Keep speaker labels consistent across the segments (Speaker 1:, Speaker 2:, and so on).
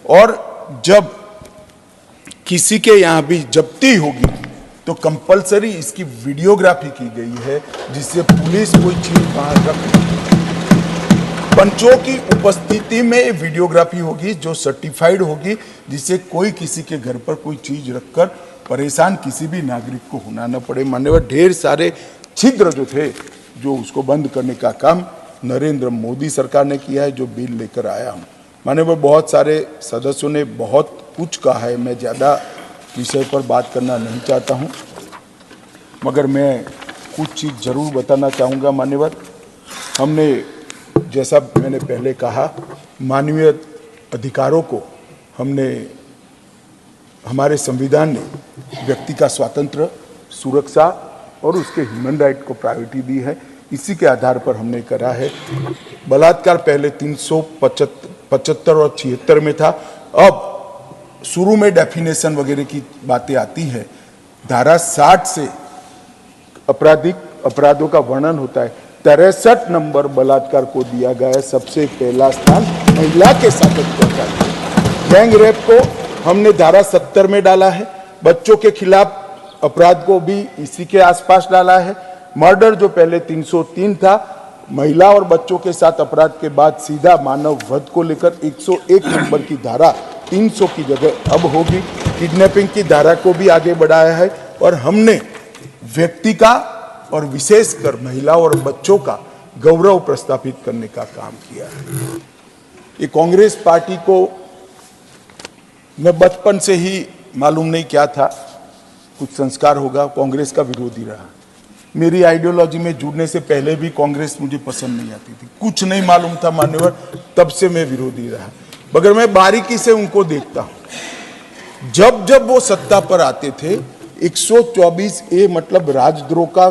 Speaker 1: और जब किसी के यहाँ भी जब्ती होगी तो कंपलसरी इसकी वीडियोग्राफी की गई है, जिससे पुलिस कोई चीज बाहर रख, पंचों की उपस्थिति में वीडियोग्राफी होगी जो सर्टिफाइड होगी, जिससे कोई किसी के घर पर कोई चीज रखकर परेशान किसी भी नागरिक को होना न पड़े। मान्यवर, ढेर सारे छिद्र जो थे, जो उसको बंद करने का काम नरेंद्र मोदी सरकार ने किया है, जो बिल लेकर आया हूँ। मान्यवर, बहुत सारे सदस्यों ने बहुत कुछ कहा है, मैं ज़्यादा विषय पर बात करना नहीं चाहता हूँ, मगर मैं कुछ चीज़ जरूर बताना चाहूँगा। मान्यवर, हमने, जैसा मैंने पहले कहा, मानवीय अधिकारों को हमने, हमारे संविधान ने व्यक्ति का स्वातंत्र्य, सुरक्षा और उसके ह्यूमन राइट को प्रायोरिटी दी है। इसी के आधार पर हमने करा है। बलात्कार पहले 375 और 76 में था। अब शुरू में डेफिनेशन वगैरह की बातें आती है, धारा 60 से आपराधिक अपराधों का वर्णन होता है। 63 नंबर बलात्कार को दिया गया है। सबसे पहला स्थान महिला के साथ अत्याचार। गैंग रेप को हमने धारा 70 में डाला है। बच्चों के खिलाफ अपराध को भी इसी के आसपास डाला है। मर्डर जो पहले 303 था, महिला और बच्चों के साथ अपराध के बाद सीधा मानव वध को लेकर 101 नंबर की धारा 300 की जगह अब होगी। किडनैपिंग की धारा को भी आगे बढ़ाया है और हमने व्यक्ति का और विशेषकर महिला और बच्चों का गौरव प्रस्थापित करने का काम किया है। ये कांग्रेस पार्टी को मैं बचपन से ही मालूम नहीं क्या था, कुछ संस्कार होगा, कांग्रेस का विरोधी रहा। मेरी आइडियोलॉजी में जुड़ने से पहले भी कांग्रेस मुझे पसंद नहीं आती थी, कुछ नहीं मालूम था मान्यवर, तब से मैं विरोधी रहा। मगर मैं बारीकी से उनको देखता हूं। जब जब वो सत्ता पर आते थे, 124A मतलब राजद्रोह का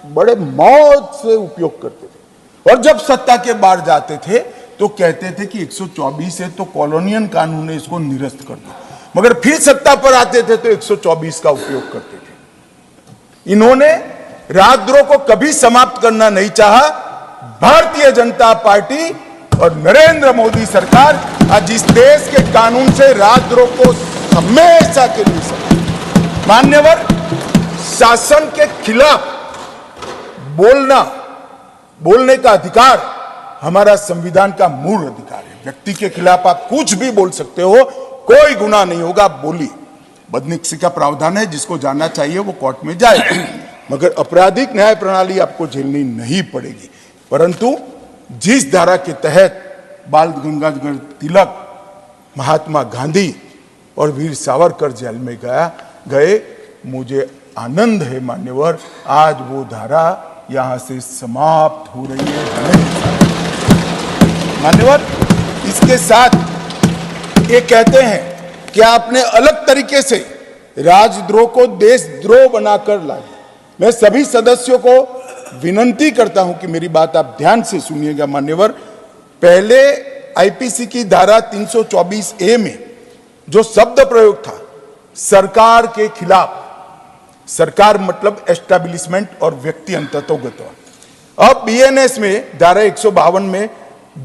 Speaker 1: बड़े मौज से उपयोग करते थे, और जब सत्ता के बाहर जाते थे तो कहते थे कि 124 है तो कॉलोनियल कानून है, इसको निरस्त कर दो। मगर फिर सत्ता पर आते थे तो 124 का उपयोग करते थे। इन्होंने राजद्रोह को कभी समाप्त करना नहीं चाहा। भारतीय जनता पार्टी और नरेंद्र मोदी सरकार आज इस देश के कानून से राजद्रोह को हमेशा के लिए मान्यवर, शासन के खिलाफ बोलने का अधिकार हमारा संविधान का मूल अधिकार है। व्यक्ति के खिलाफ आप कुछ भी बोल सकते हो, कोई गुनाह नहीं होगा। बोली बदनिक्सी का प्रावधान है, जिसको जानना चाहिए वो कोर्ट में जाए, मगर आपराधिक न्याय प्रणाली आपको झेलनी नहीं पड़ेगी। परंतु जिस धारा के तहत बाल गंगाधर तिलक, महात्मा गांधी और वीर सावरकर जेल में गए, मुझे आनंद है मान्यवर, आज वो धारा यहां से समाप्त हो रही है। मान्यवर, इसके साथ ये कहते हैं कि आपने अलग तरीके से राजद्रोह को देशद्रोह बनाकर लाए। मैं सभी सदस्यों को विनंती करता हूं कि मेरी बात आप ध्यान से सुनिएगा। मान्यवर, पहले आईपीसी की धारा 324A में जो शब्द प्रयोग था सरकार के खिलाफ, सरकार मतलब एस्टैब्लिशमेंट और व्यक्ति अंततोगत, अब बीएनएस में धारा 152 में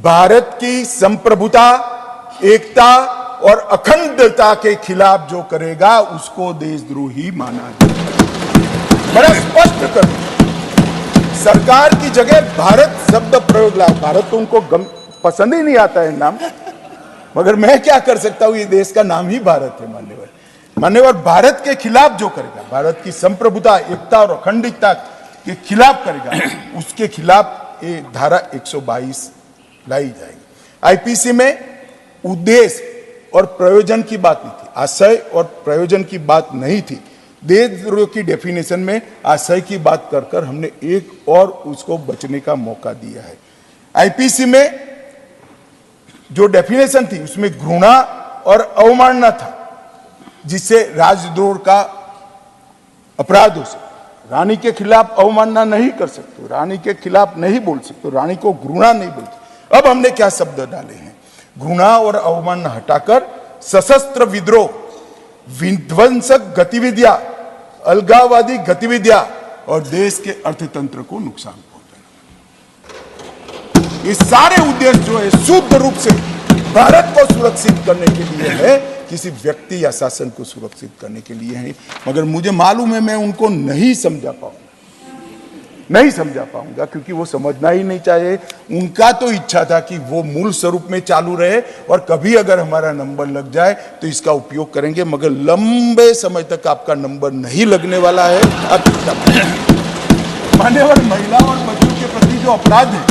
Speaker 1: भारत की संप्रभुता, एकता और अखंडता के खिलाफ जो करेगा उसको देशद्रोही माना जाए। बड़ा स्पष्ट कर, सरकार की जगह भारत शब्द प्रयोग ला। भारत तो उनको पसंद ही नहीं आता है नाम, मगर मैं क्या कर सकता हूं, ये देश का नाम ही भारत है। मान्यवर, भारत के खिलाफ जो करेगा, भारत की संप्रभुता, एकता और अखंडता के खिलाफ करेगा, उसके खिलाफ ये धारा 122 लाई जाएगी। आईपीसी में उद्देश्य और प्रयोजन की बात नहीं थी, आशय और प्रयोजन की बात नहीं थी। देशद्रोह की डेफिनेशन में आशय की बात कर हमने एक और उसको बचने का मौका दिया है। आईपीसी में जो डेफिनेशन थी उसमें घृणा और अवमानना था, जिससे राजद्रोह का अपराध हो सकता। रानी के खिलाफ अवमानना नहीं कर सकते, रानी के खिलाफ नहीं बोल सकते, रानी को घृणा नहीं बोल सकते। अब हमने क्या शब्द डाले हैं, घृणा और अवमानना हटाकर सशस्त्र विद्रोह, विध्वंसक गतिविधियां, अलगाववादी गतिविधियां और देश के अर्थतंत्र को नुकसान पहुंचाना, ये सारे उद्देश्य जो है शुद्ध रूप से भारत को सुरक्षित करने के लिए है, किसी व्यक्ति या शासन को सुरक्षित करने के लिए है। मगर मुझे मालूम है मैं उनको नहीं समझा पाऊंगा क्योंकि वो समझना ही नहीं चाहिए। उनका तो इच्छा था कि वो मूल स्वरूप में चालू रहे और कभी अगर हमारा नंबर लग जाए तो इसका उपयोग करेंगे, मगर लंबे समय तक आपका नंबर नहीं लगने वाला है। मान्यवर, महिलाओं और बच्चों के प्रति जो अपराध है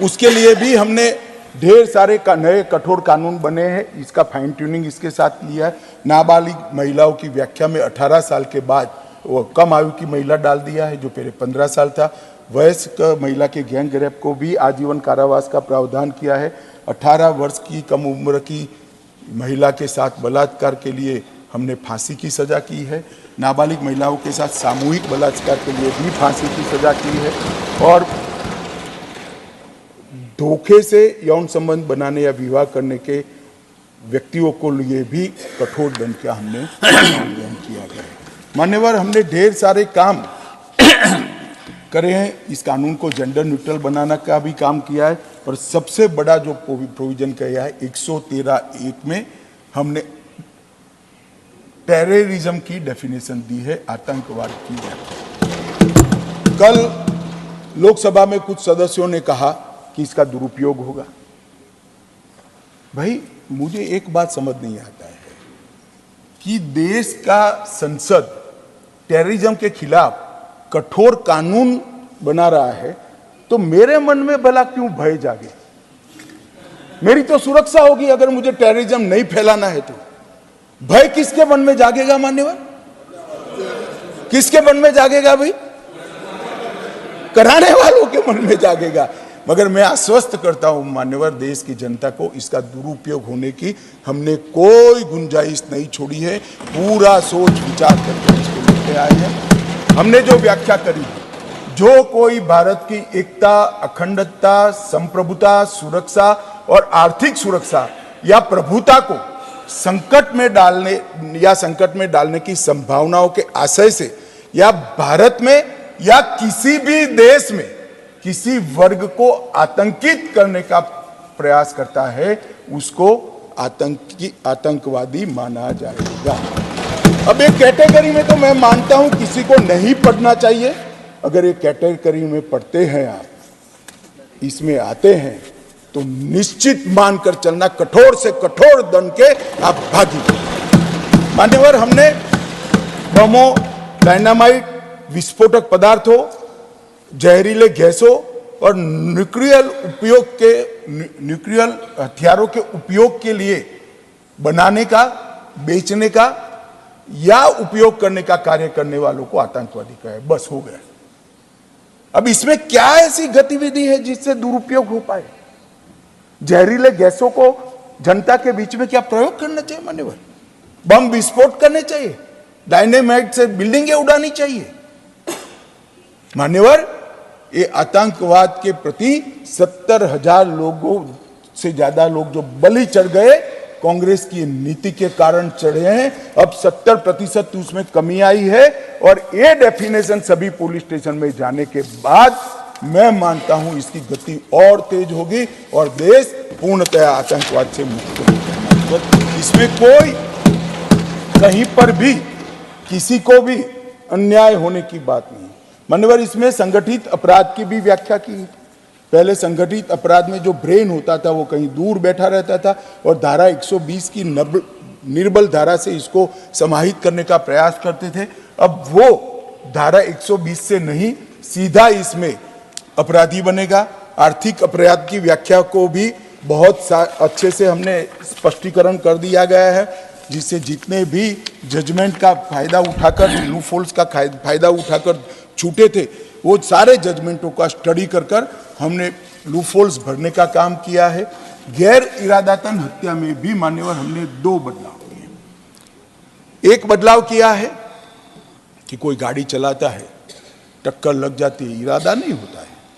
Speaker 1: उसके लिए भी हमने ढेर सारे नए कठोर कानून बने हैं। इसका फाइन ट्यूनिंग इसके साथ लिया है। नाबालिग महिलाओं की व्याख्या में 18 साल के बाद वो कम आयु की महिला डाल दिया है, जो पहले 15 साल था। वयस्क महिला के गैंग रेप को भी आजीवन कारावास का प्रावधान किया है। 18 वर्ष की कम उम्र की महिला के साथ बलात्कार के लिए हमने फांसी की सजा की है। नाबालिग महिलाओं के साथ सामूहिक बलात्कार के लिए भी फांसी की सजा की है। और धोखे से यौन संबंध बनाने या विवाह करने के व्यक्तियों को लिए भी कठोर दंड का हमने पालन किया गया है। मान्यवर, हमने ढेर सारे काम करे हैं। इस कानून को जेंडर न्यूट्रल बनाने का भी काम किया है। और सबसे बड़ा जो प्रोविजन किया है 113(1) में हमने टेररिज्म की डेफिनेशन दी है, आतंकवाद की। कल लोकसभा में कुछ सदस्यों ने कहा कि इसका दुरुपयोग होगा। भाई, मुझे एक बात समझ नहीं आता है कि देश का संसद टेररिज्म के खिलाफ कठोर कानून बना रहा है तो मेरे मन में भला क्यों भय जागे? मेरी तो सुरक्षा होगी अगर मुझे टेररिज्म नहीं फैलाना है तो। भय किसके मन में जागेगा मान्यवर? किसके मन में जागेगा भाई? कराने वालों के मन में जागेगा। मगर मैं आश्वस्त करता हूं मान्यवर देश की जनता को, इसका दुरुपयोग होने की हमने कोई गुंजाइश नहीं छोड़ी है। पूरा सोच विचार करके इसको लेके आए हैं। हमने जो व्याख्या करी, जो कोई भारत की एकता, अखंडता, संप्रभुता, सुरक्षा और आर्थिक सुरक्षा या प्रभुता को संकट में डालने की संभावनाओं के आशय से या भारत में या किसी भी देश में किसी वर्ग को आतंकित करने का प्रयास करता है, उसको आतंकवादी माना जाएगा। अब एक कैटेगरी में तो मैं मानता हूं किसी को नहीं पढ़ना चाहिए। अगर एक कैटेगरी में पढ़ते हैं, आप इसमें आते हैं, तो निश्चित मानकर चलना, कठोर से कठोर दंड के आप भागी। मान्यवर, हमने बमों, डायनामाइट, विस्फोटक पदार्थों, जहरीले गैसों और न्यूक्लियर हथियारों के उपयोग के लिए बनाने का, बेचने का या उपयोग करने का कार्य करने वालों को आतंकवादी कहे। बस हो गया। अब इसमें क्या ऐसी गतिविधि है जिससे दुरुपयोग हो पाए? जहरीले गैसों को जनता के बीच में क्या प्रयोग करना चाहिए मान्यवर? बम विस्फोट करने चाहिए? डायनेमाइट से बिल्डिंगें उड़ानी चाहिए? मान्यवर, ये आतंकवाद के प्रति 70,000 लोगों से ज्यादा लोग जो बलि चढ़ गए, कांग्रेस की नीति के कारण चढ़े हैं। अब 70% उसमें कमी आई है। और ये डेफिनेशन सभी पुलिस स्टेशन में जाने के बाद मैं मानता हूं इसकी गति और तेज होगी और देश पूर्णतः आतंकवाद से मुक्त होगा। इसमें कोई कहीं पर भी किसी को भी अन्याय होने की बात नहीं। मान्यवर, इसमें संगठित अपराध की भी व्याख्या की। पहले संगठित अपराध में जो ब्रेन होता था वो कहीं दूर बैठा रहता था और धारा 120 की निर्बल धारा से इसको समाहित करने का प्रयास करते थे। अब वो धारा 120 से नहीं, सीधा इसमें अपराधी बनेगा। आर्थिक अपराध की व्याख्या को भी बहुत अच्छे से हमने स्पष्टीकरण कर दिया गया है, जिससे जितने भी जजमेंट का फायदा उठाकर, लूपहोल्स का फायदा उठाकर छूटे थे, वो सारे जजमेंटों का स्टडी कर हमने लूपहोल्स भरने का काम किया है। गैर इरादतन हत्या में भी मान्यवर हमने 2 बदलाव किए। एक बदलाव किया है कि कोई गाड़ी चलाता है, टक्कर लग जाती है, इरादा नहीं होता है,